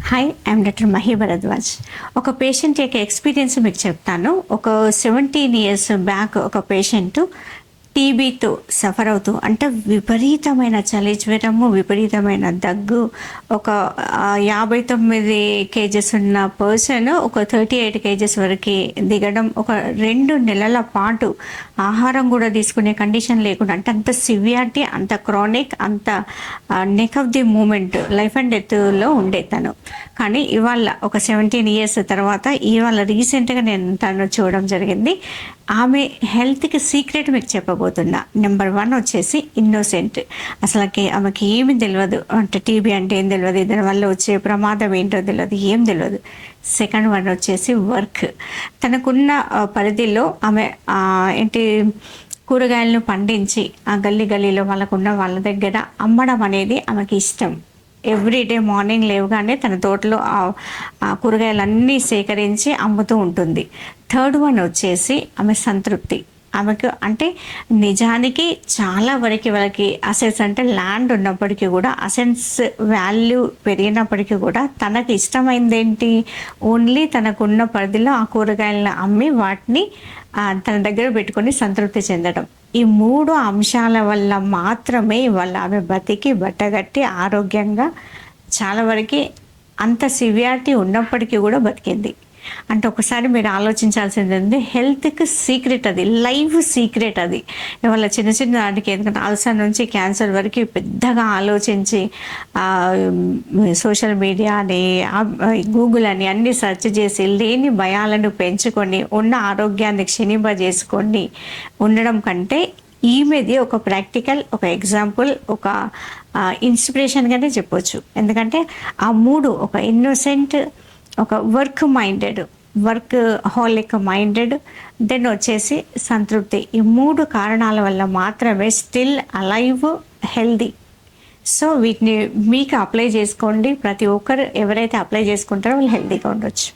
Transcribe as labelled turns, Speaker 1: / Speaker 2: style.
Speaker 1: Hi, I'm doctor Mahi Bharadwaj. ఒక patient యొక్క experience మీకు చెప్తాను. ఒక 17 years బ్యాక్ ఒక పేషెంట్ టీబీతో సఫర్ అవుతూ, అంటే విపరీతమైన చలి జ్వరము, విపరీతమైన దగ్గు. ఒక 59 kgs ఉన్న పర్సన్ ఒక 38 kgs వరకు దిగడం, ఒక 2 నెలల పాటు ఆహారం కూడా తీసుకునే కండిషన్ లేకుండా, అంటే అంత సివియారిటీ, అంత క్రానిక్, అంత neck of the moment, life and డెత్లో ఉండే తను. కానీ ఇవాళ ఒక 17 years తర్వాత ఇవాళ రీసెంట్గా నేను తను చూడడం జరిగింది. ఆమె హెల్త్కి సీక్రెట్ మీకు చెప్పబోతున్నా. నెంబర్ 1 వచ్చేసి ఇన్నోసెంట్. అసలుకి ఆమెకి ఏమి తెలియదు, అంటే టీబీ అంటే ఏం తెలియదు, దానివల్ల వచ్చే ప్రమాదం ఏంటో తెలియదు, ఏం తెలియదు. సెకండ్ వన్ వచ్చేసి వర్క్. తనకున్న పరిధిలో ఆమె ఏంటి కూరగాయలను పండించి ఆ గల్లీలో వాళ్ళకున్న వాళ్ళ దగ్గర అమ్మడం అనేది ఆమెకి ఇష్టం. ఎవ్రీడే మార్నింగ్ లేవగానే తన తోటలో ఆ కూరగాయలన్నీ సేకరించి అమ్ముతూ ఉంటుంది. థర్డ్ వన్ వచ్చేసి ఆమె సంతృప్తి. ఆమెకు అంటే నిజానికి చాలా వరకు వాళ్ళకి అసెట్స్, అంటే ల్యాండ్ ఉన్నప్పటికీ కూడా అసెట్స్ వాల్యూ పెరిగినప్పటికీ కూడా తనకు ఇష్టమైంది ఏంటి, ఓన్లీ తనకున్న పరిధిలో ఆ కూరగాయలను అమ్మి వాటిని తన దగ్గర పెట్టుకొని సంతృప్తి చెందడం. ఈ 3 అంశాల వల్ల మాత్రమే ఇవాళ ఆమె బతికి బట్టగట్టి ఆరోగ్యంగా చాలా వరకు అంత సివియారిటీ ఉన్నప్పటికీ కూడా బతికింది. అంటే ఒకసారి మీరు ఆలోచించాల్సింది ఉంది, హెల్త్కి సీక్రెట్ అది, లైఫ్ సీక్రెట్ అది. ఇవాళ చిన్న వాటికి, ఎందుకంటే అల్సర్ నుంచి క్యాన్సర్ వరకు పెద్దగా ఆలోచించి సోషల్ మీడియా అని, గూగుల్ అని అన్ని సెర్చ్ చేసి లేని భయాలను పెంచుకొని ఉన్న ఆరోగ్యాన్ని క్షీణింపజేసుకొని ఉండడం కంటే ఈమెది ఒక ప్రాక్టికల్, ఒక ఎగ్జాంపుల్, ఒక ఇన్స్పిరేషన్గానే చెప్పొచ్చు. ఎందుకంటే ఆ 3, ఒక ఇన్నోసెంట్, ఒక వర్క్ హాలిక్ మైండెడ్, దెన్ వచ్చేసి సంతృప్తి. ఈ 3 కారణాల వల్ల మాత్రమే స్టిల్ అలైవ్, హెల్దీ. సో వీటిని మీకు అప్లై చేసుకోండి. ప్రతి ఒక్కరు ఎవరైతే అప్లై చేసుకుంటారో వాళ్ళు హెల్దీగా ఉండొచ్చు.